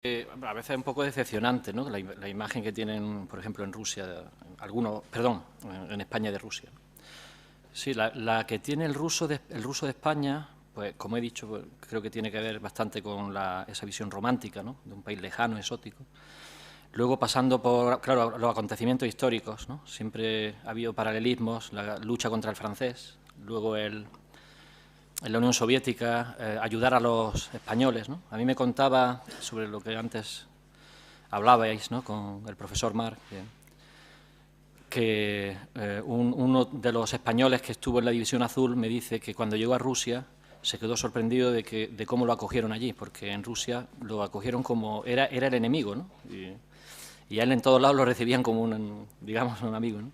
A veces es un poco decepcionante, ¿no? La imagen que tienen, por ejemplo, en Rusia, en España de Rusia. Sí, la que tiene el ruso de España, pues como he dicho, pues, creo que tiene que ver bastante con esa visión romántica, ¿no? De un país lejano, exótico. Luego pasando por, claro, los acontecimientos históricos, ¿no? Siempre ha habido paralelismos, la lucha contra el francés, luego en la Unión Soviética, ayudar a los españoles, ¿no? A mí me contaba sobre lo que antes hablabais, ¿no? Con el profesor Marc, que uno de los españoles que estuvo en la División Azul me dice que cuando llegó a Rusia se quedó sorprendido de cómo lo acogieron allí, porque en Rusia lo acogieron como era el enemigo, ¿no? Y a él en todos lados lo recibían como digamos, un amigo, ¿no?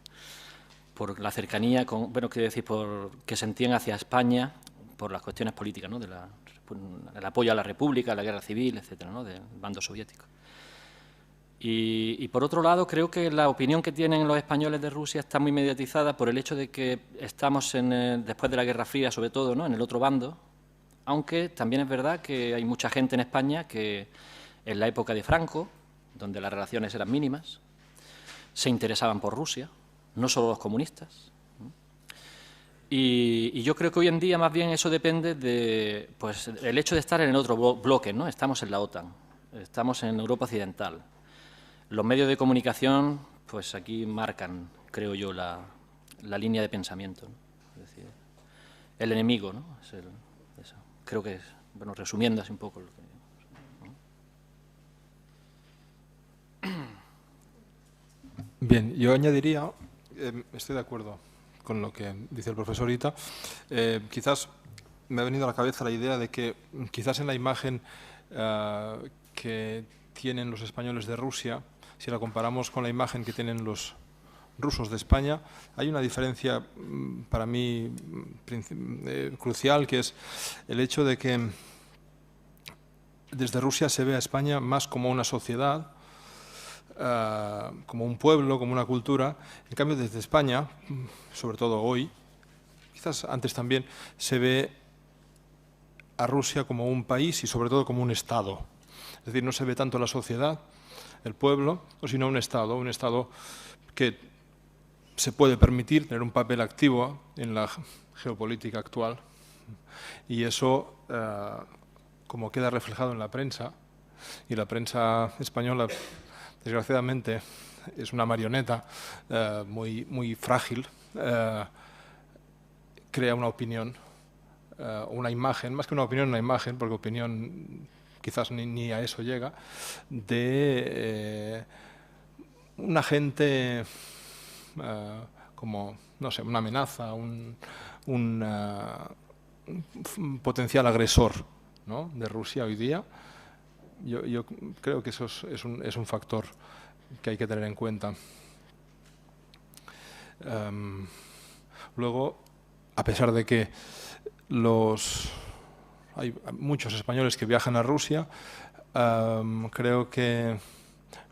Por la cercanía, quiero decir, por que sentían hacia España por las cuestiones políticas, ¿no? El apoyo a la República, a la guerra civil, etcétera, ¿no? Del bando soviético. Y por otro lado, creo que la opinión que tienen los españoles de Rusia está muy mediatizada por el hecho de que estamos después de la Guerra Fría, sobre todo, ¿no? En el otro bando, aunque también es verdad que hay mucha gente en España que en la época de Franco, donde las relaciones eran mínimas, se interesaban por Rusia, no solo los comunistas. Y yo creo que hoy en día más bien eso depende de pues, el hecho de estar en el otro bloque, ¿no? Estamos en la OTAN, estamos en Europa Occidental. Los medios de comunicación, pues aquí marcan, creo yo, la línea de pensamiento, ¿no? Es decir, el enemigo, ¿no? Eso. Creo que es, bueno, resumiendo así un poco lo que... Bien, yo añadiría, estoy de acuerdo con lo que dice el profesor Ita, quizás me ha venido a la cabeza la idea de que quizás en la imagen que tienen los españoles de Rusia, si la comparamos con la imagen que tienen los rusos de España, hay una diferencia para mí crucial, que es el hecho de que desde Rusia se ve a España más como una sociedad, como un pueblo, como una cultura. En cambio, desde España, sobre todo hoy, quizás antes también, se ve a Rusia como un país y sobre todo como un Estado. Es decir, no se ve tanto la sociedad, el pueblo, sino un Estado que se puede permitir tener un papel activo en la geopolítica actual. Y eso, como queda reflejado en la prensa, y la prensa española, desgraciadamente, es una marioneta muy frágil, crea una opinión, una imagen, más que una opinión, una imagen, porque opinión quizás ni a eso llega, de un agente como, no sé, una amenaza, un potencial agresor, ¿no?, de Rusia hoy día. Yo creo que eso es un factor que hay que tener en cuenta. Luego, a pesar de que hay muchos españoles que viajan a Rusia, creo que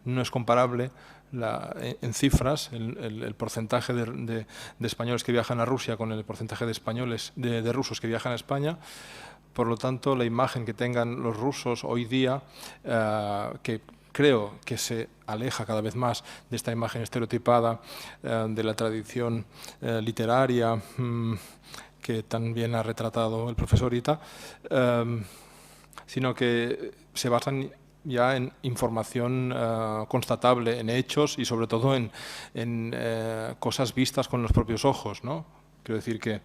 no es comparable en cifras el porcentaje de españoles que viajan a Rusia con el porcentaje de rusos que viajan a España. Por lo tanto, la imagen que tengan los rusos hoy día, que creo que se aleja cada vez más de esta imagen estereotipada de la tradición literaria que también ha retratado el profesor Ita, sino que se basan ya en información constatable, en hechos y sobre todo en cosas vistas con los propios ojos, ¿no? Quiero decir que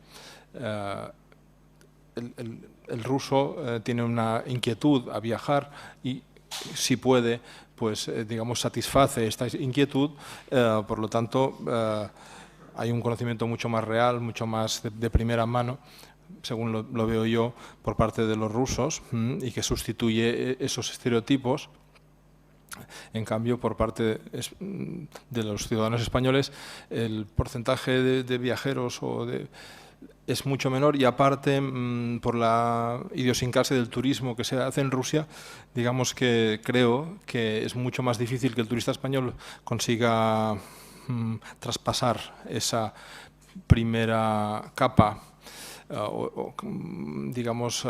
el ruso tiene una inquietud a viajar y si puede, pues digamos, satisface esta inquietud, por lo tanto hay un conocimiento mucho más real, mucho más de primera mano, según lo veo yo, por parte de los rusos, y que sustituye esos estereotipos. En cambio, por parte de los ciudadanos españoles, el porcentaje de viajeros es mucho menor, y aparte, por la idiosincrasia del turismo que se hace en Rusia, digamos que creo que es mucho más difícil que el turista español consiga traspasar esa primera capa, digamos,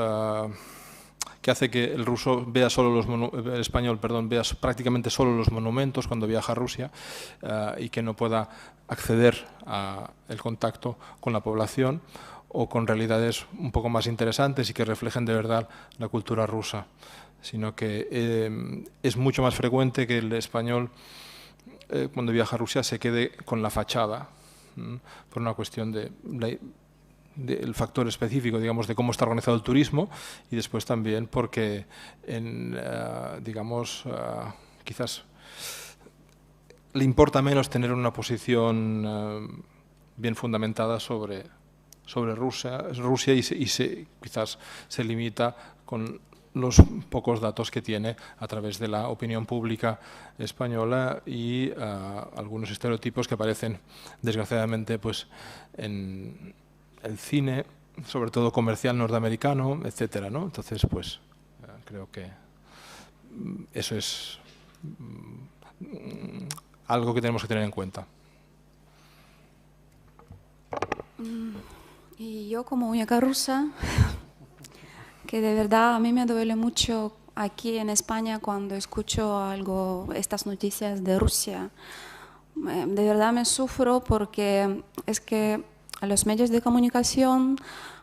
que hace que el ruso vea solo el español, perdón, vea prácticamente solo los monumentos cuando viaja a Rusia y que no pueda acceder al contacto con la población o con realidades un poco más interesantes y que reflejen de verdad la cultura rusa, sino que es mucho más frecuente que el español cuando viaja a Rusia se quede con la fachada, por una cuestión del factor específico, digamos, de cómo está organizado el turismo, y después también porque, digamos, quizás le importa menos tener una posición bien fundamentada sobre Rusia y quizás se limita con los pocos datos que tiene a través de la opinión pública española y algunos estereotipos que aparecen, desgraciadamente, pues, en el cine, sobre todo comercial norteamericano, etcétera, ¿no? Entonces, pues, creo que eso es algo que tenemos que tener en cuenta. Y yo, como única rusa, que de verdad a mí me duele mucho aquí en España cuando escucho estas noticias de Rusia. De verdad me sufro porque es que los medios de comunicación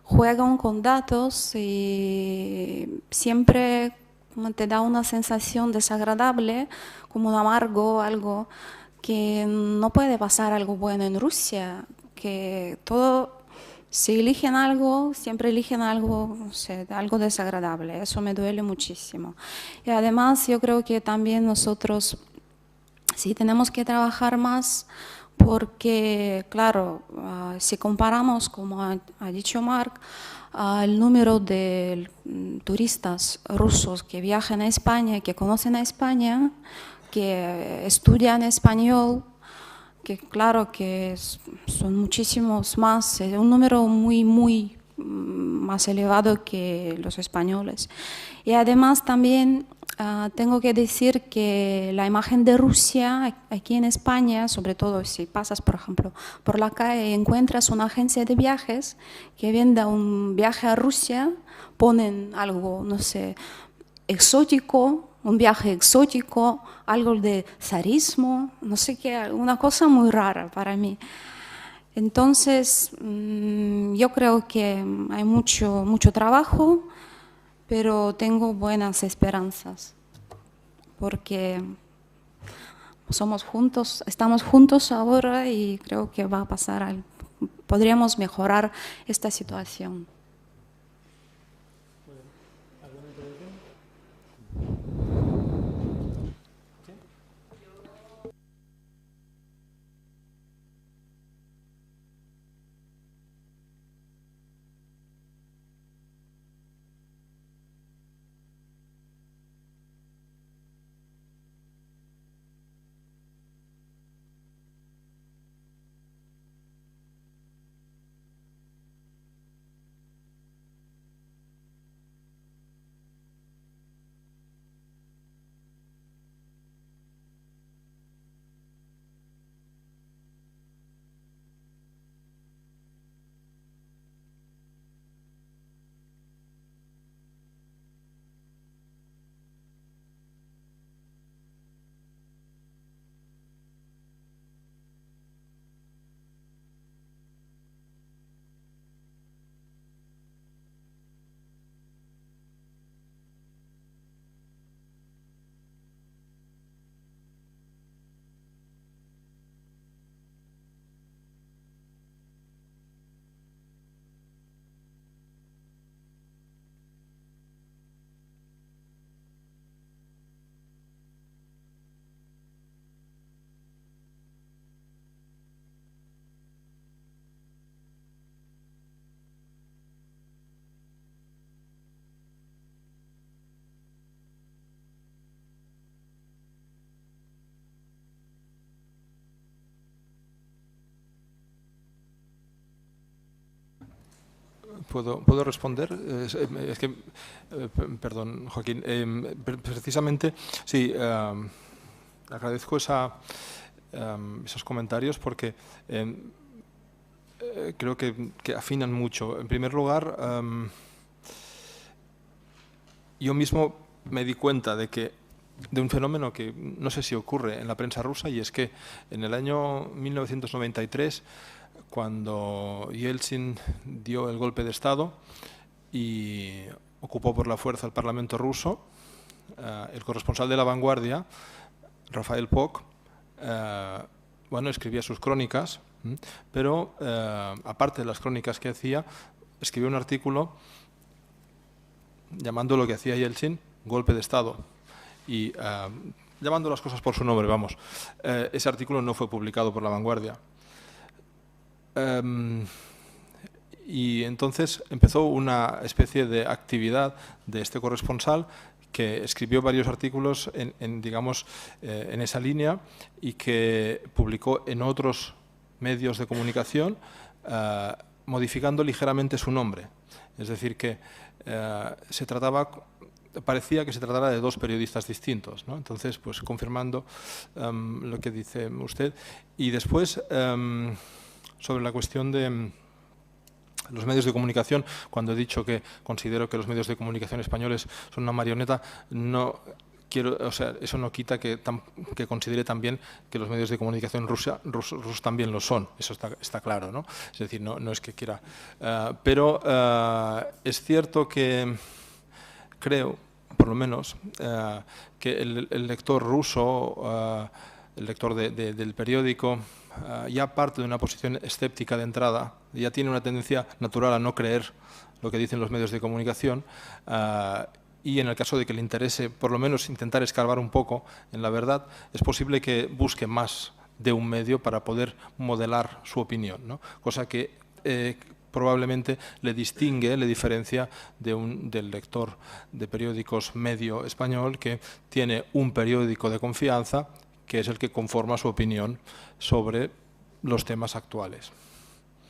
juegan con datos y siempre te da una sensación desagradable, como un amargo, algo que no puede pasar algo bueno en Rusia, que todo... Si eligen algo, siempre eligen algo, no sé, algo desagradable. Eso me duele muchísimo. Y además yo creo que también nosotros sí tenemos que trabajar más porque, claro, si comparamos, como ha dicho Marc, el número de turistas rusos que viajan a España, que conocen a España, que estudian español, que claro que son muchísimos más, es un número muy más elevado que los españoles. Y además también tengo que decir que la imagen de Rusia aquí en España, sobre todo si pasas, por ejemplo, por la calle y encuentras una agencia de viajes que venda un viaje a Rusia, ponen algo, no sé, exótico, un viaje exótico, algo de zarismo, no sé qué, una cosa muy rara para mí. Entonces, yo creo que hay mucho trabajo, pero tengo buenas esperanzas, porque estamos juntos ahora y creo que va a pasar algo. Podríamos mejorar esta situación. ¿Puedo responder? Es que, perdón, Joaquín, precisamente, sí, agradezco esos comentarios porque creo que afinan mucho. En primer lugar, yo mismo me di cuenta de un fenómeno que no sé si ocurre en la prensa rusa, y es que en el año 1993, cuando Yeltsin dio el golpe de Estado y ocupó por la fuerza el Parlamento ruso, el corresponsal de La Vanguardia, Rafael Poc, bueno, escribía sus crónicas, pero aparte de las crónicas que hacía, escribió un artículo llamando lo que hacía Yeltsin golpe de Estado y llamando las cosas por su nombre, vamos. Ese artículo no fue publicado por La Vanguardia. Y entonces empezó una especie de actividad de este corresponsal que escribió varios artículos en esa línea y que publicó en otros medios de comunicación modificando ligeramente su nombre. Es decir, que parecía que se tratara de dos periodistas distintos, ¿no? Entonces, pues confirmando lo que dice usted. Y después, sobre la cuestión de los medios de comunicación, cuando he dicho que considero que los medios de comunicación españoles son una marioneta, no quiero, o sea, eso no quita que considere también que los medios de comunicación rusos también lo son. Eso está claro, ¿no? Es decir, no es que quiera. Pero es cierto que creo, por lo menos, que el lector ruso, el lector del periódico, ya parte de una posición escéptica de entrada, ya tiene una tendencia natural a no creer lo que dicen los medios de comunicación, y en el caso de que le interese por lo menos intentar escarbar un poco en la verdad, es posible que busque más de un medio para poder modelar su opinión, ¿no? Cosa que probablemente le distingue, le diferencia del lector de periódicos medio español, que tiene un periódico de confianza que es el que conforma su opinión sobre los temas actuales.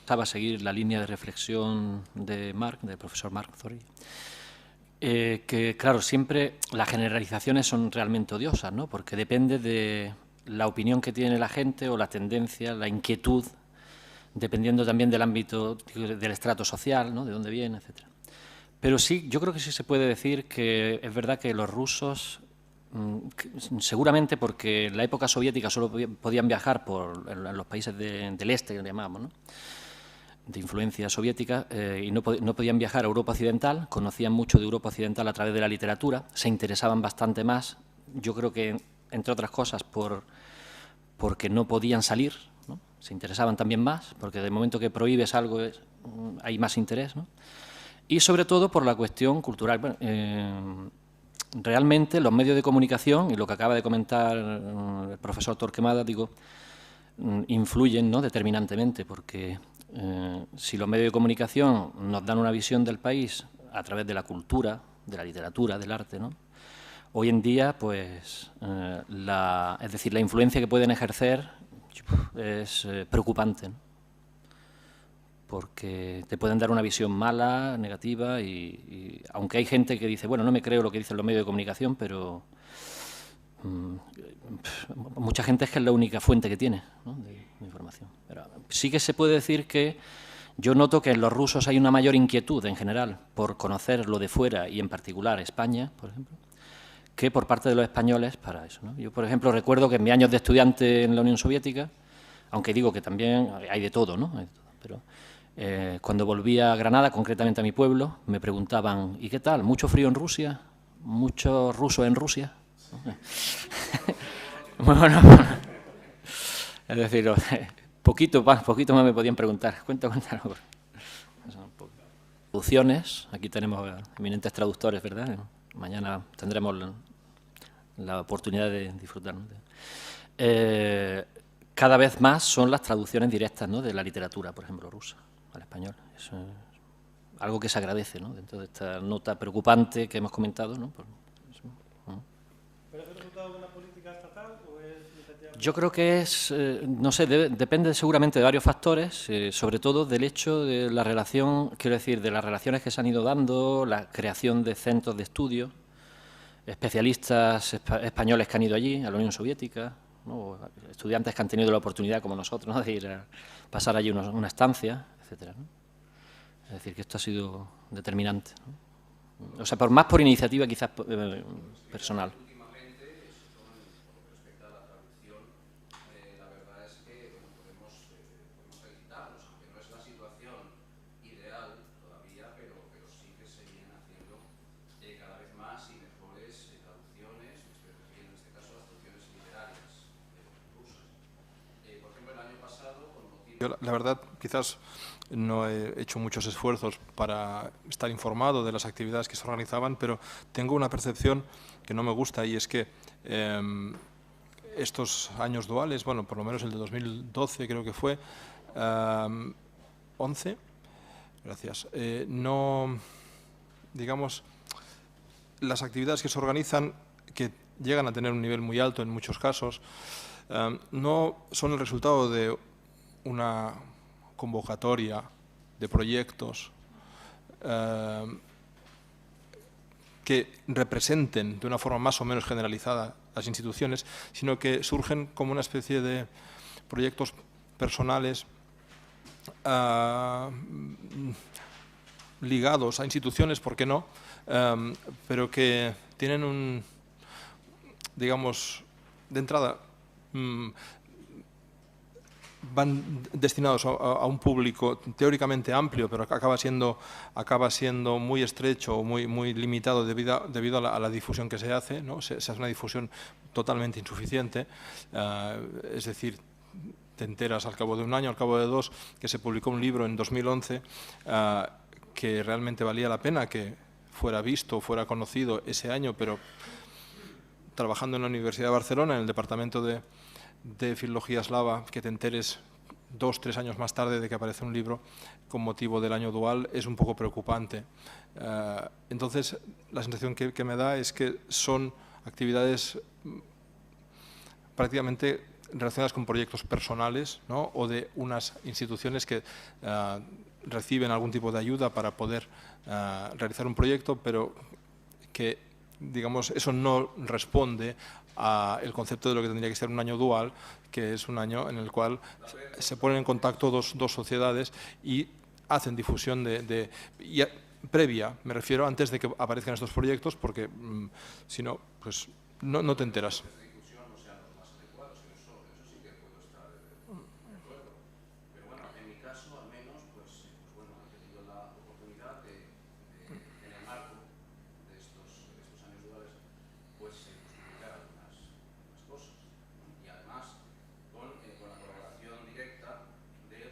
A seguir la línea de reflexión de Marc, del profesor Marc Zorrilla, que claro, siempre las generalizaciones son realmente odiosas, ¿no? Porque depende de la opinión que tiene la gente o la tendencia, la inquietud, dependiendo también del ámbito, del estrato social, ¿no? De dónde viene, etc. Pero sí, yo creo que sí se puede decir que es verdad que los rusos, seguramente porque en la época soviética solo podían viajar en los países del este, que le llamamos, ¿no?, de influencia soviética, y no podían viajar a Europa Occidental, conocían mucho de Europa Occidental a través de la literatura, se interesaban bastante más, yo creo que, entre otras cosas, porque no podían salir, ¿no? Se interesaban también más, porque del momento que prohíbes algo hay más interés, ¿no? Y sobre todo por la cuestión cultural. Bueno, realmente los medios de comunicación, y lo que acaba de comentar el profesor Torquemada, digo, influyen, ¿no?, determinantemente, porque si los medios de comunicación nos dan una visión del país a través de la cultura, de la literatura, del arte, ¿no?, hoy en día, pues, es decir, la influencia que pueden ejercer es preocupante, ¿no?, porque te pueden dar una visión mala, negativa, y aunque hay gente que dice, bueno, no me creo lo que dicen los medios de comunicación, pero mucha gente es que es la única fuente que tiene, ¿no?, de información. Pero sí que se puede decir que yo noto que en los rusos hay una mayor inquietud en general por conocer lo de fuera y en particular España, por ejemplo, que por parte de los españoles para eso, ¿no? Yo, por ejemplo, recuerdo que en mis años de estudiante en la Unión Soviética, aunque digo que también hay de todo, ¿no?, pero cuando volví a Granada, concretamente a mi pueblo, me preguntaban, ¿y qué tal? ¿Mucho frío en Rusia? ¿Mucho ruso en Rusia? Bueno, es decir, poquito más me podían preguntar. Cuéntame. Traducciones, aquí tenemos eminentes traductores, ¿verdad? Mañana tendremos la oportunidad de disfrutar, ¿no? Cada vez más son las traducciones directas, ¿no?, de la literatura, por ejemplo, rusa al español. Eso es algo que se agradece, ¿no?, dentro de esta nota preocupante que hemos comentado, ¿no? ¿Pero es el resultado de una política estatal o es...? Yo creo que es, no sé, depende seguramente de varios factores, sobre todo del hecho de la relación, quiero decir, de las relaciones que se han ido dando, la creación de centros de estudio, especialistas españoles que han ido allí, a la Unión Soviética, ¿no?, estudiantes que han tenido la oportunidad, como nosotros, ¿no?, de ir a pasar allí una estancia, etcétera, ¿no? Es decir, que esto ha sido determinante, ¿no? O sea, más por iniciativa quizás personal. Yo, la verdad, quizás no he hecho muchos esfuerzos para estar informado de las actividades que se organizaban, pero tengo una percepción que no me gusta, y es que estos años duales, bueno, por lo menos el de 2012 creo que fue, 11, gracias, no, digamos, las actividades que se organizan, que llegan a tener un nivel muy alto en muchos casos, no son el resultado de una convocatoria de proyectos que representen de una forma más o menos generalizada las instituciones, sino que surgen como una especie de proyectos personales ligados a instituciones, ¿por qué no?, pero que tienen un, digamos, de entrada, van destinados a un público teóricamente amplio, pero acaba siendo muy estrecho o muy limitado debido a la difusión que se hace, ¿no? Se hace una difusión totalmente insuficiente, es decir, te enteras al cabo de un año, al cabo de dos, que se publicó un libro en 2011 que realmente valía la pena que fuera visto, fuera conocido ese año, pero trabajando en la Universidad de Barcelona, en el departamento de Filología Eslava, que te enteres 2 o 3 años más tarde de que aparece un libro con motivo del año dual, es un poco preocupante. Entonces, la sensación que me da es que son actividades prácticamente relacionadas con proyectos personales, ¿no?, o de unas instituciones que reciben algún tipo de ayuda para poder realizar un proyecto, pero que, digamos, eso no responde al concepto de lo que tendría que ser un año dual, que es un año en el cual se ponen en contacto dos sociedades y hacen difusión previa, me refiero, antes de que aparezcan estos proyectos, porque si no, pues no te enteras.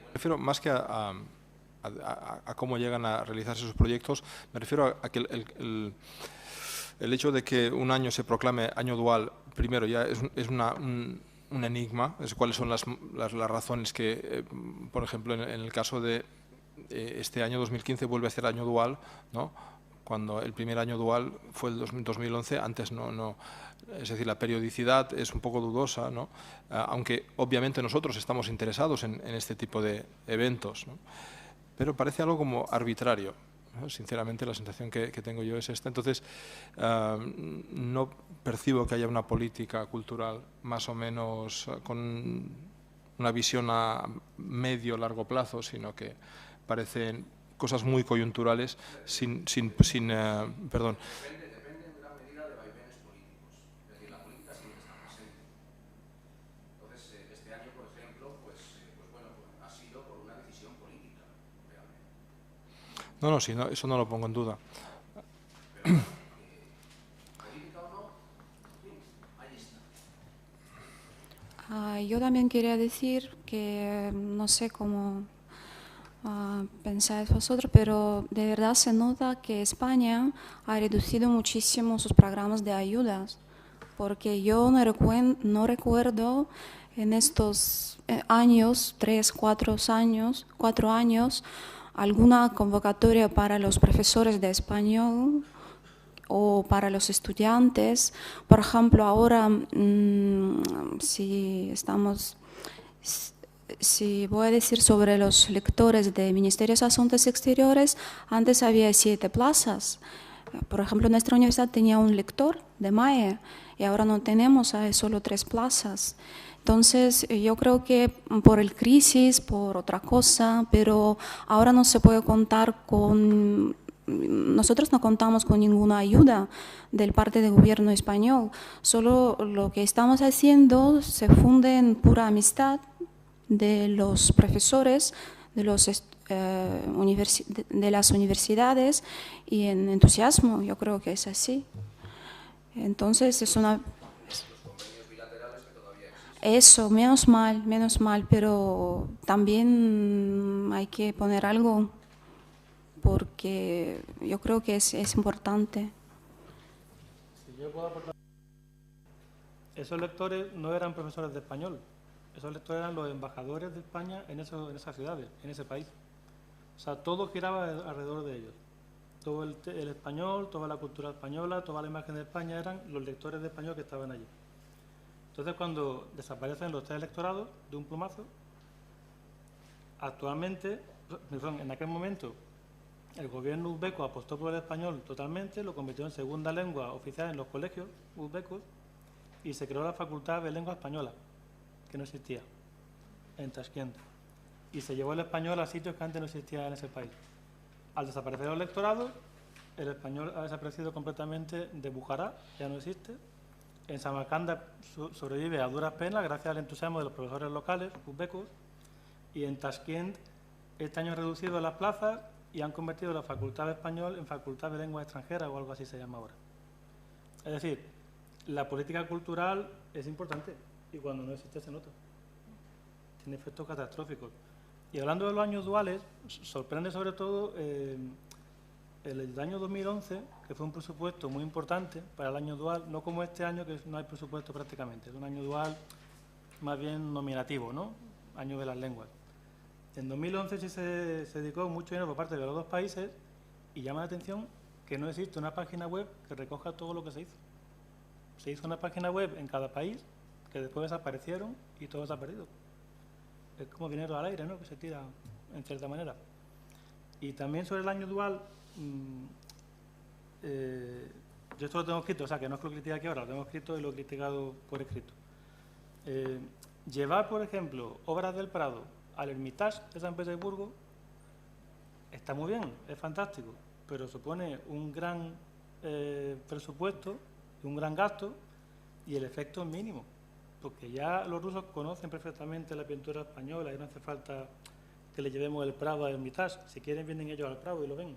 Me refiero más que a cómo llegan a realizarse esos proyectos, me refiero a que el hecho de que un año se proclame año dual, primero ya es un enigma, es cuáles son las razones que, por ejemplo, en el caso de este año 2015 vuelve a ser año dual, ¿no?, cuando el primer año dual fue el 2011, antes no, es decir, la periodicidad es un poco dudosa, ¿no?, aunque obviamente nosotros estamos interesados en este tipo de eventos, ¿no?, pero parece algo como arbitrario, ¿no? Sinceramente, la sensación que tengo yo es esta. Entonces, no percibo que haya una política cultural más o menos con una visión a medio largo plazo, sino que parecen cosas muy coyunturales perdón. Depende en gran medida de vaivenes políticos, es decir, la política siempre está presente. Entonces, este año, por ejemplo, pues bueno, ha sido por una decisión política, realmente. No, sí, no, eso no lo pongo en duda. Pero, política o no, ahí está. Yo también quería decir que no sé cómo pensáis vosotros, pero de verdad se nota que España ha reducido muchísimo sus programas de ayudas, porque yo no recuerdo en estos años, 4 años, alguna convocatoria para los profesores de español o para los estudiantes. Por ejemplo, ahora si voy a decir sobre los lectores de Ministerios de Asuntos Exteriores, antes había 7 plazas. Por ejemplo, nuestra universidad tenía un lector de MAE y ahora no tenemos, hay solo 3 plazas. Entonces, yo creo que por el crisis, por otra cosa, pero ahora no se puede contar con nosotros no contamos con ninguna ayuda del parte del gobierno español, solo lo que estamos haciendo se funde en pura amistad de los profesores, de las universidades y en entusiasmo, yo creo que es así. Entonces es una... Eso, menos mal, pero también hay que poner algo porque yo creo que es importante. Si yo puedo aportar... Esos lectores no eran profesores de español, esos lectores eran los embajadores de España en esas ciudades, en ese país. O sea, todo giraba alrededor de ellos. Todo el español, toda la cultura española, toda la imagen de España eran los lectores de español que estaban allí. Entonces, cuando desaparecen los 3 electorados de un plumazo, actualmente, en aquel momento, el gobierno uzbeco apostó por el español totalmente, lo convirtió en segunda lengua oficial en los colegios uzbecos y se creó la Facultad de Lengua Española, que no existía, en Tashkent. Y se llevó el español a sitios que antes no existían en ese país. Al desaparecer los lectorados, el español ha desaparecido completamente de Bujará, ya no existe. En Samarcanda sobrevive a duras penas gracias al entusiasmo de los profesores locales, uzbecos, y en Tashkent este año han reducido las plazas y han convertido la Facultad de Español en Facultad de Lengua Extranjera o algo así se llama ahora. Es decir, la política cultural es importante y cuando no existe se nota. Tiene efectos catastróficos. Y hablando de los años duales, sorprende sobre todo el año 2011, que fue un presupuesto muy importante para el año dual, no como este año que no hay presupuesto prácticamente, es un año dual más bien nominativo, ¿no? Año de las lenguas. En 2011 sí se dedicó mucho dinero por parte de los 2 países y llama la atención que no existe una página web que recoja todo lo que se hizo. Se hizo una página web en cada país que después desaparecieron y todo se ha perdido. Es como dinero al aire, ¿no?, que se tira en cierta manera. Y también sobre el año dual, yo esto lo tengo escrito, o sea, que no es que lo critique aquí ahora, lo tengo escrito y lo he criticado por escrito. Llevar, por ejemplo, obras del Prado al Hermitage de San Petersburgo está muy bien, es fantástico, pero supone un gran presupuesto, un gran gasto y el efecto es mínimo. Porque ya los rusos conocen perfectamente la pintura española y no hace falta que le llevemos el Prado al Hermitage. Si quieren, vienen ellos al Prado y lo ven.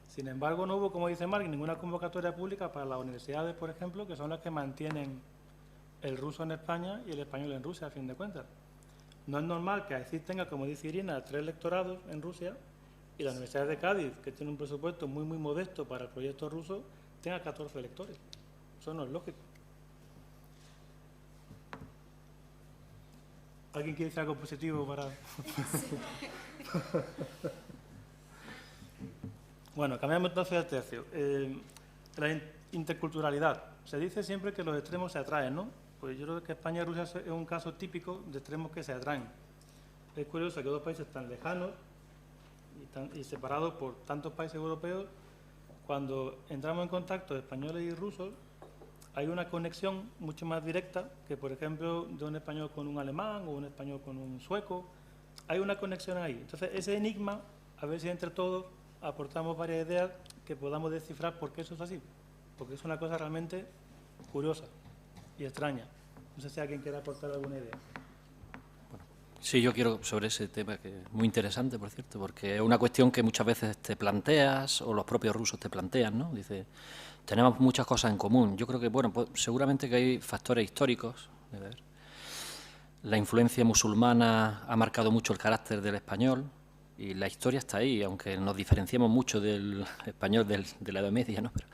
Sin embargo, no hubo, como dice Marc, ninguna convocatoria pública para las universidades, por ejemplo, que son las que mantienen el ruso en España y el español en Rusia, a fin de cuentas. No es normal que AECID tenga, como dice Irina, 3 lectorados en Rusia y la Universidad de Cádiz, que tiene un presupuesto muy, muy modesto para el proyecto ruso, tenga 14 lectores. Eso no es lógico. ¿Alguien quiere decir algo positivo para...? Bueno, cambiamos entonces de tercio. La interculturalidad. Se dice siempre que los extremos se atraen, ¿no? Pues yo creo que España y Rusia es un caso típico de extremos que se atraen. Es curioso que 2 países tan lejanos y separados por tantos países europeos, cuando entramos en contacto españoles y rusos, hay una conexión mucho más directa que, por ejemplo, de un español con un alemán o un español con un sueco. Hay una conexión ahí. Entonces, ese enigma, a ver si entre todos aportamos varias ideas que podamos descifrar por qué eso es así. Porque es una cosa realmente curiosa y extraña. No sé si alguien quiere aportar alguna idea. Bueno, sí, yo quiero sobre ese tema, que es muy interesante, por cierto, porque es una cuestión que muchas veces te planteas o los propios rusos te plantean, ¿no? Dice, tenemos muchas cosas en común. Yo creo que, bueno, pues seguramente que hay factores históricos. Debe haber. La influencia musulmana ha marcado mucho el carácter del español y la historia está ahí, aunque nos diferenciemos mucho del español de la Edad Media, ¿no? Pero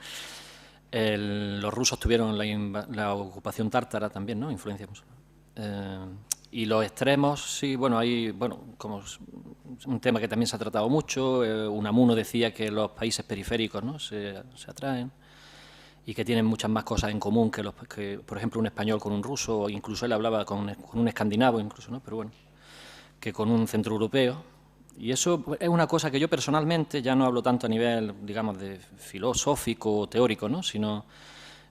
los rusos tuvieron la ocupación tártara también, ¿no? Influencia musulmana. Y los extremos, sí, bueno, hay, bueno, como un tema que también se ha tratado mucho. Unamuno decía que los países periféricos, ¿no?, se atraen y que tienen muchas más cosas en común que, por ejemplo, un español con un ruso, o incluso él hablaba con un escandinavo, incluso, ¿no?, pero bueno, que con un centroeuropeo. Y eso es una cosa que yo personalmente, ya no hablo tanto a nivel, digamos, de filosófico o teórico, ¿no?, sino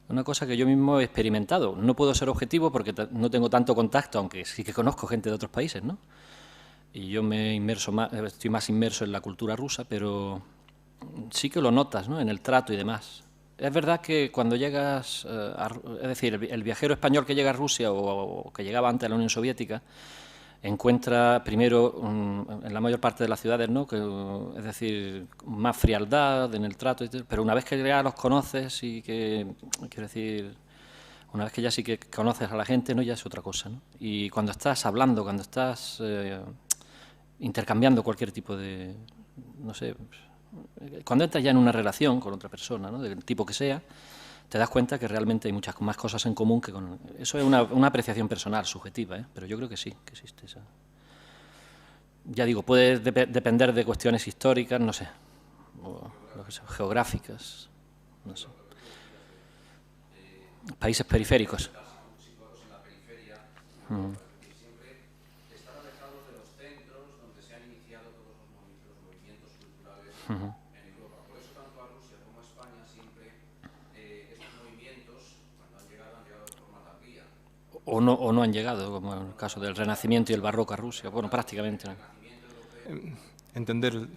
una cosa que yo mismo he experimentado. No puedo ser objetivo porque no tengo tanto contacto, aunque sí que conozco gente de otros países, ¿no? Y yo me he inmerso más, estoy más inmerso en la cultura rusa, pero sí que lo notas, ¿no?, en el trato y demás. Es verdad que cuando llegas, es decir, el viajero español que llega a Rusia o que llegaba antes a la Unión Soviética, encuentra primero en la mayor parte de las ciudades, ¿no?, es decir, más frialdad en el trato, pero una vez que ya los conoces y que, quiero decir, una vez que ya sí que conoces a la gente, ¿no?, ya es otra cosa, ¿no? Y cuando estás hablando, cuando estás intercambiando cualquier tipo de, no sé, cuando entras ya en una relación con otra persona, ¿no?, del tipo que sea, te das cuenta que realmente hay muchas más cosas en común que con... Eso es una apreciación personal, subjetiva, ¿eh? Pero yo creo que sí, que existe esa... Ya digo, puede depender de cuestiones históricas, no sé, o lo que sea, geográficas, no sé. Países periféricos. Están alejados de los centros donde se han iniciado todos los movimientos culturales en Europa. Por eso tanto a Rusia como a España siempre estos movimientos, cuando han llegado de forma tardía. O no han llegado, como en el caso del Renacimiento y el Barroco a Rusia. Bueno, prácticamente no. Entender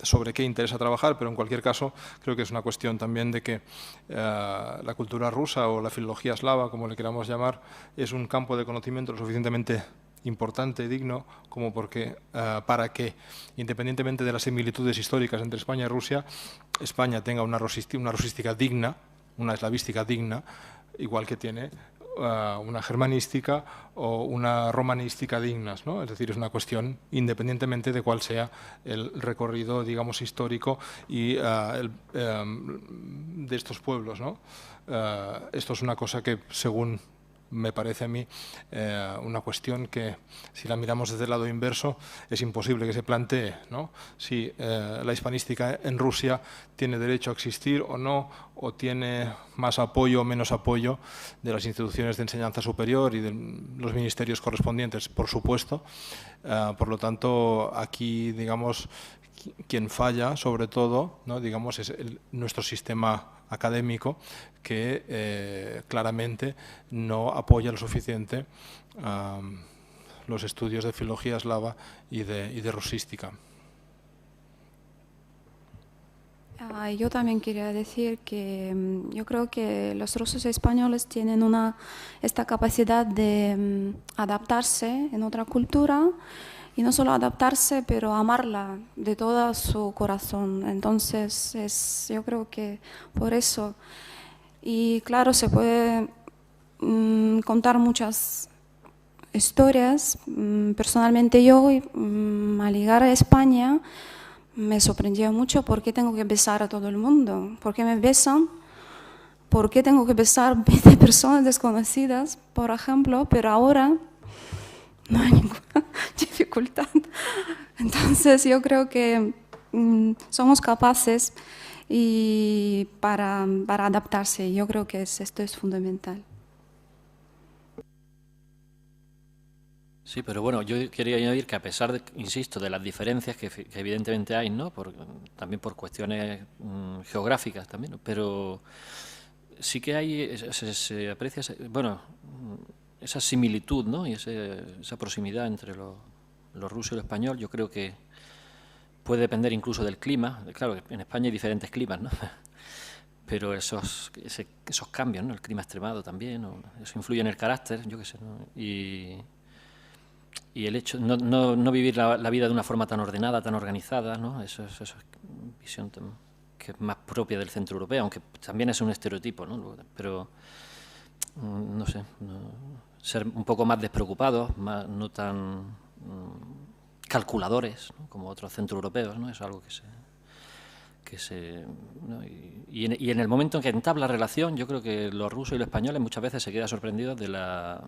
sobre qué interesa trabajar, pero en cualquier caso creo que es una cuestión también de que la cultura rusa o la filología eslava, como le queramos llamar, es un campo de conocimiento lo suficientemente importante y digno como para que, independientemente de las similitudes históricas entre España y Rusia, España tenga una rusística digna, una eslavística digna, igual que tiene una germanística o una romanística dignas, ¿no? Es decir, es una cuestión independientemente de cuál sea el recorrido, digamos, histórico y de estos pueblos, ¿no? Esto es una cosa que, según me parece a mí, una cuestión que, si la miramos desde el lado inverso, es imposible que se plantee, ¿no? Si la hispanística en Rusia tiene derecho a existir o no, o tiene más apoyo o menos apoyo de las instituciones de enseñanza superior y de los ministerios correspondientes, por supuesto. Por lo tanto, aquí, digamos, quien falla, sobre todo, ¿no?, digamos, es nuestro sistema académico, que claramente no apoya lo suficiente los estudios de filología eslava y de rusística. Yo también quería decir que yo creo que los rusos y españoles tienen esta capacidad de adaptarse en otra cultura, y no solo adaptarse, pero amarla de todo su corazón. Entonces, yo creo que por eso. Y claro, se puede contar muchas historias. Personalmente yo, al llegar a España, me sorprendió mucho por qué tengo que besar a todo el mundo. ¿Por qué me besan? ¿Por qué tengo que besar 20 personas desconocidas, por ejemplo? Pero ahora no hay ninguna dificultad. Entonces yo creo que somos capaces y para adaptarse. Yo creo que esto es fundamental. Sí, pero bueno, yo quería añadir que a pesar, de, insisto, de las diferencias que evidentemente hay, ¿no?, también por cuestiones geográficas también, ¿no?, pero sí que hay, se aprecia, bueno, esa similitud, ¿no?, y esa proximidad entre lo ruso y lo español. Yo creo que puede depender incluso del clima. Claro, en España hay diferentes climas, ¿no? Pero esos cambios, ¿no?, el clima extremado también, ¿no?, eso influye en el carácter, yo qué sé, ¿no? Y el hecho de no vivir la vida de una forma tan ordenada, tan organizada, ¿no?, eso es visión que es más propia del centro europeo, aunque también es un estereotipo, ¿no?, pero no sé, ser un poco más despreocupados, no tan calculadores, ¿no?, como otros centroeuropeos, ¿no?, es algo ¿no? Y en el momento en que entabla relación, yo creo que los rusos y los españoles muchas veces se quedan sorprendidos de la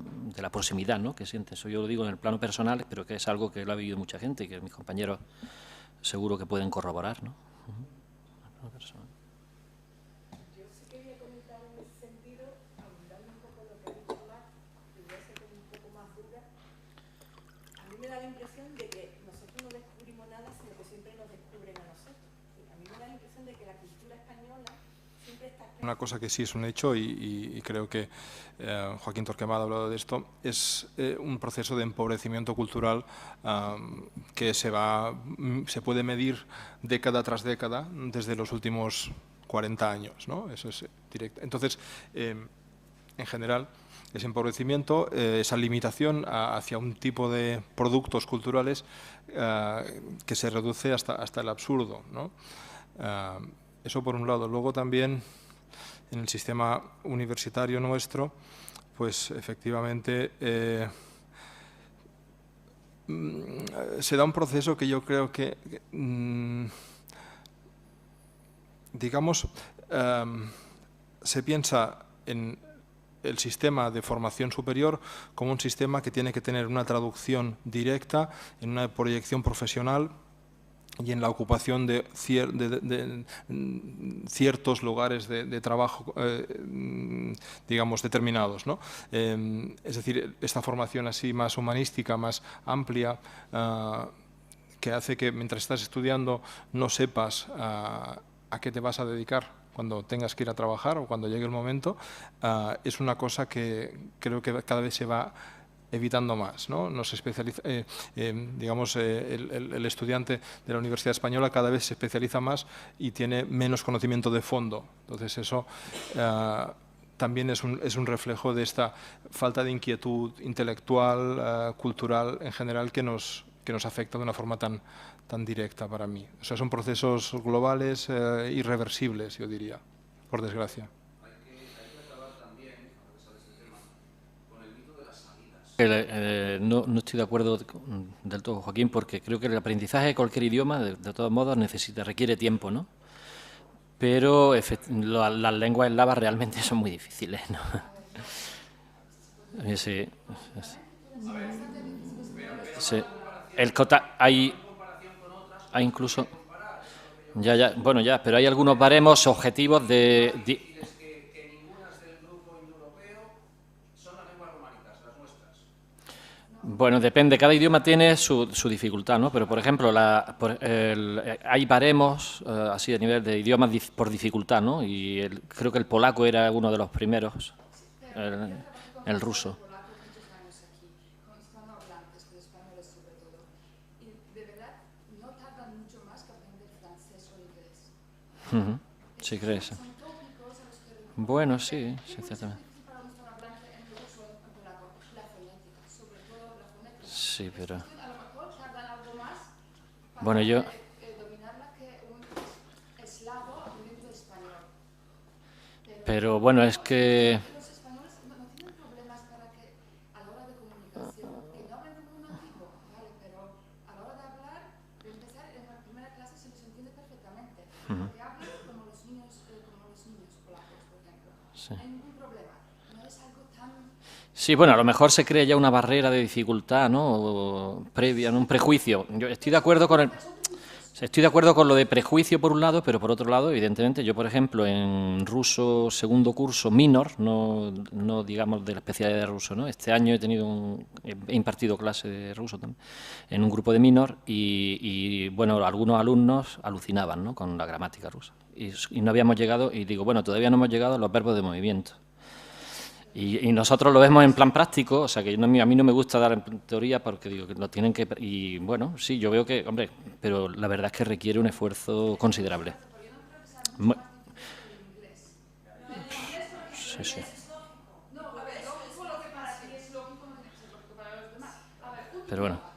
proximidad, ¿no?, que sienten. Eso yo lo digo en el plano personal, pero que es algo que lo ha vivido mucha gente y que mis compañeros seguro que pueden corroborar, ¿no? Yo sí quería comentar en ese sentido, abundando un poco lo que ha dicho Marc, y voy a ser un poco más dura. A mí me da la impresión de que nosotros no descubrimos nada, sino que siempre nos descubren a nosotros. A mí me da la impresión de que la cultura española siempre está... una cosa que sí es un hecho y creo que Joaquín Torquemada ha hablado de esto, es un proceso de empobrecimiento cultural que se puede medir década tras década desde los últimos 40 años, ¿no? Eso es directo. Entonces, en general, ese empobrecimiento, esa limitación hacia un tipo de productos culturales que se reduce hasta el absurdo, ¿no? Eso por un lado. Luego también en el sistema universitario nuestro, pues efectivamente se da un proceso que yo creo que, digamos, se piensa en el sistema de formación superior como un sistema que tiene que tener una traducción directa en una proyección profesional y en la ocupación de ciertos lugares de trabajo, digamos, determinados, ¿no? Es decir, esta formación así más humanística, más amplia, que hace que mientras estás estudiando no sepas a qué te vas a dedicar cuando tengas que ir a trabajar o cuando llegue el momento, es una cosa que creo que cada vez se va evitando más, ¿no? Nos especializa, digamos, el estudiante de la Universidad Española cada vez se especializa más y tiene menos conocimiento de fondo. Entonces eso también es un reflejo de esta falta de inquietud intelectual, cultural en general que nos afecta de una forma tan directa para mí. O sea, son procesos globales, irreversibles, yo diría, por desgracia. No estoy de acuerdo del todo, Joaquín, porque creo que el aprendizaje de cualquier idioma, de todos modos, requiere tiempo, ¿no? Pero las lenguas eslavas realmente son muy difíciles, ¿no? Sí. Hay incluso... Bueno, pero hay algunos baremos objetivos de Bueno, depende, cada idioma tiene su dificultad, ¿no? Pero, por ejemplo, hay baremos así a nivel de idiomas por dificultad, ¿no? Y creo que el polaco era uno de los primeros, el ruso. Sí, crees. Bueno, sí, ciertamente. Sí, pero... Bueno, yo... Pero bueno, es que... Sí, bueno, a lo mejor se crea ya una barrera de dificultad, ¿no? Previa, ¿no? Un prejuicio. Yo estoy de acuerdo con lo de prejuicio por un lado, pero por otro lado, evidentemente, yo, por ejemplo, en ruso segundo curso minor, no digamos de la especialidad de ruso, ¿no? Este año he impartido clase de ruso también, en un grupo de minor y bueno, algunos alumnos alucinaban, ¿no? Con la gramática rusa. Y no habíamos llegado, y digo, bueno, todavía no hemos llegado a los verbos de movimiento. Y nosotros lo vemos en plan práctico, o sea que a mí no me gusta dar en teoría porque digo que lo tienen que... Y bueno, sí, yo veo que, hombre, pero la verdad es que requiere un esfuerzo considerable. Sí, sí. Pero bueno.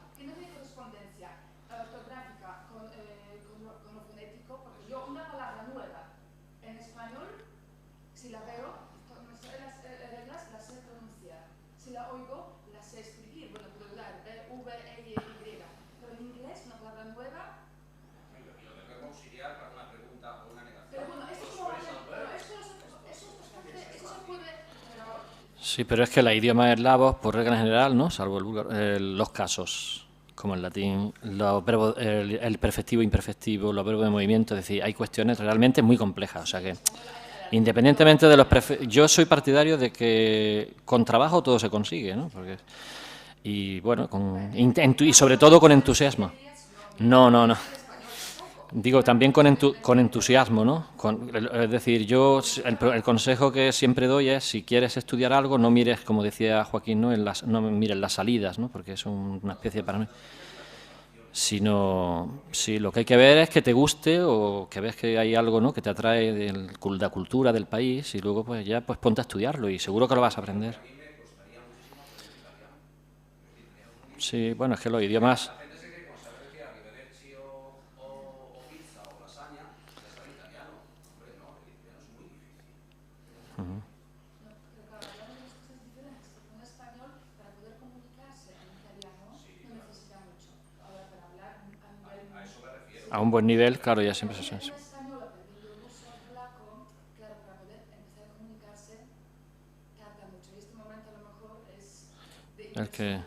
Sí, pero es que los idiomas eslavos, por regla general, ¿no? Salvo los casos, como el latín, los verbos, el perfectivo, imperfectivo, los verbos de movimiento, es decir, hay cuestiones realmente muy complejas. O sea que, independientemente de los yo soy partidario de que con trabajo todo se consigue, ¿no? Y bueno, y sobre todo con entusiasmo. No. Digo, también con entusiasmo, ¿no? Es decir, yo el consejo que siempre doy es, si quieres estudiar algo, no mires, como decía Joaquín, no mires las salidas, ¿no? Porque es una especie de paranoia. Sino, sí, lo que hay que ver es que te guste o que ves que hay algo, ¿no?, que te atrae de la cultura del país y luego pues ya pues ponte a estudiarlo y seguro que lo vas a aprender. Sí, bueno, es que los idiomas... A un buen nivel, claro, ya siempre se hace. El que...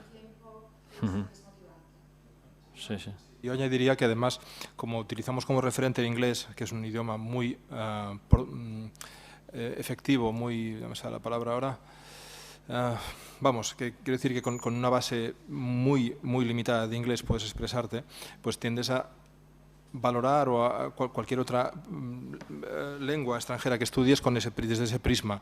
Sí, sí. Yo añadiría que además, como utilizamos como referente el inglés, que es un idioma muy efectivo, muy, no me sale la palabra ahora, vamos, que quiero decir que con una base muy limitada de inglés puedes expresarte, pues tiendes a valorar o a cualquier otra lengua extranjera que estudies desde ese prisma.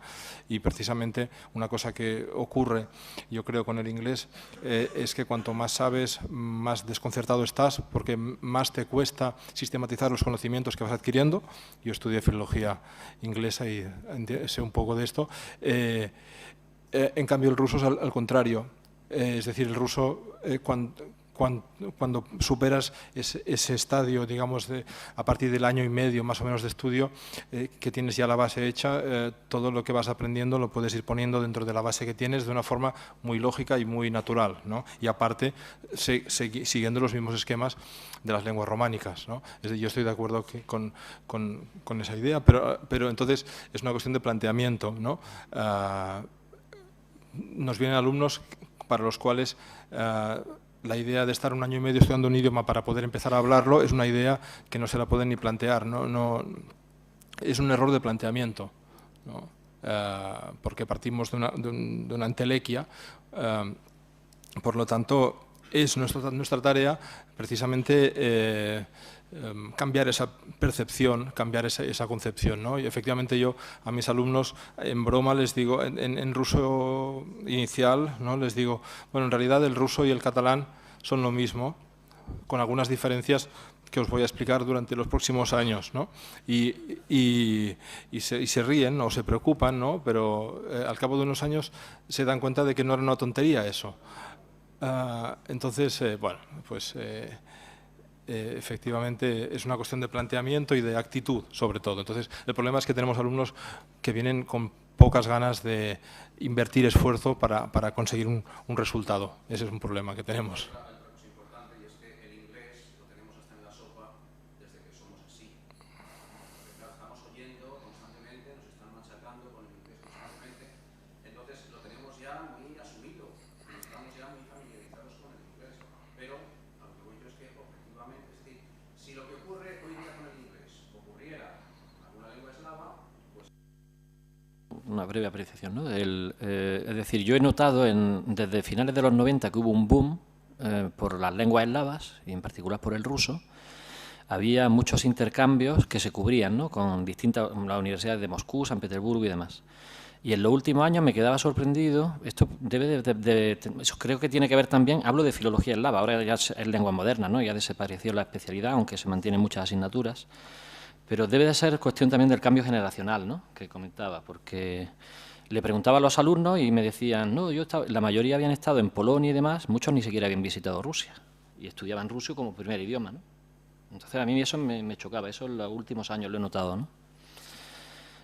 Y precisamente una cosa que ocurre, yo creo, con el inglés es que cuanto más sabes, más desconcertado estás, porque más te cuesta sistematizar los conocimientos que vas adquiriendo. Yo estudié filología inglesa y sé un poco de esto. En cambio, el ruso es al contrario. Es decir, el ruso, cuando superas ese estadio, digamos, a partir del año y medio más o menos de estudio, que tienes ya la base hecha, todo lo que vas aprendiendo lo puedes ir poniendo dentro de la base que tienes de una forma muy lógica y muy natural, ¿no? Y aparte, siguiendo los mismos esquemas de las lenguas románicas, ¿no? Es decir, yo estoy de acuerdo con esa idea, pero entonces es una cuestión de planteamiento, ¿no? Nos vienen alumnos para los cuales la idea de estar un año y medio estudiando un idioma para poder empezar a hablarlo es una idea que no se la pueden ni plantear, ¿no? Es un error de planteamiento, ¿no? Porque partimos de una entelequia, por lo tanto es nuestra tarea precisamente cambiar esa percepción, cambiar esa concepción, ¿no? Y efectivamente yo a mis alumnos en broma les digo, en ruso inicial, ¿no?, les digo, bueno, en realidad el ruso y el catalán son lo mismo, con algunas diferencias que os voy a explicar durante los próximos años, ¿no? Y se ríen o se preocupan, ¿no? Pero al cabo de unos años se dan cuenta de que no era una tontería eso. Entonces, bueno, pues efectivamente es una cuestión de planteamiento y de actitud, sobre todo. Entonces, el problema es que tenemos alumnos que vienen con pocas ganas de invertir esfuerzo para conseguir un resultado. Ese es un problema que tenemos. Una breve apreciación, ¿no? Es decir, yo he notado desde finales de los 90 que hubo un boom por las lenguas eslavas, y en particular por el ruso. Había muchos intercambios que se cubrían, ¿no?, con distintas las universidades de Moscú, San Petersburgo y demás. Y en los últimos años me quedaba sorprendido, esto eso creo que tiene que ver también, hablo de filología eslava, ahora ya es lengua moderna, ¿no?, ya desapareció la especialidad, aunque se mantienen muchas asignaturas. Pero debe de ser cuestión también del cambio generacional, ¿no?, que comentaba, porque le preguntaba a los alumnos y me decían, no, la mayoría habían estado en Polonia y demás, muchos ni siquiera habían visitado Rusia y estudiaban ruso como primer idioma, ¿no? Entonces a mí eso me chocaba, eso en los últimos años lo he notado, ¿no?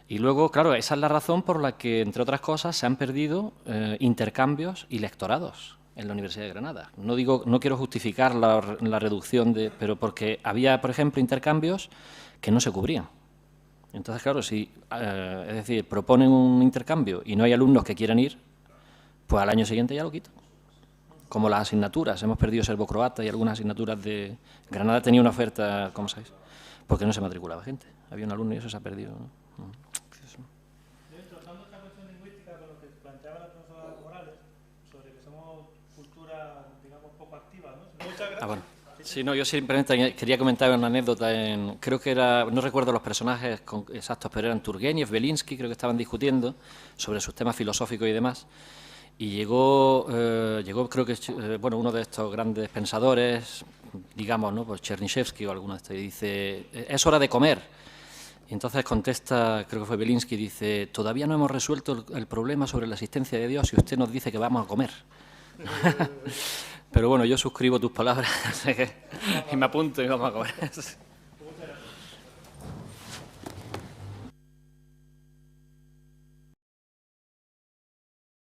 Y luego, claro, esa es la razón por la que, entre otras cosas, se han perdido intercambios y lectorados en la Universidad de Granada. No quiero justificar la reducción, pero porque había, por ejemplo, intercambios que no se cubrían. Entonces, claro, si es decir, proponen un intercambio y no hay alumnos que quieran ir, pues al año siguiente ya lo quitan. Como las asignaturas, hemos perdido serbo-croata y algunas asignaturas de... Granada tenía una oferta, ¿cómo sabéis? Porque no se matriculaba gente. Había un alumno y eso se ha perdido, ¿no? Tratando esta cuestión lingüística con lo que planteaba la profesora Morales, sobre que somos cultura, digamos, poco activa, ¿no? Muchas gracias. Bueno. Sí. Sí, no, yo simplemente quería comentar una anécdota. Creo que era, no recuerdo los personajes exactos, pero eran Turgeniev, Belinsky, creo que estaban discutiendo sobre sus temas filosóficos y demás. Y llegó creo que, bueno, uno de estos grandes pensadores, digamos, ¿no? Pues Chernyshevsky o alguno de estos, y dice, es hora de comer. Y entonces contesta, creo que fue Belinsky, dice, todavía no hemos resuelto el problema sobre la existencia de Dios y usted nos dice que vamos a comer. Pero bueno, yo suscribo tus palabras y me apunto y vamos a comer.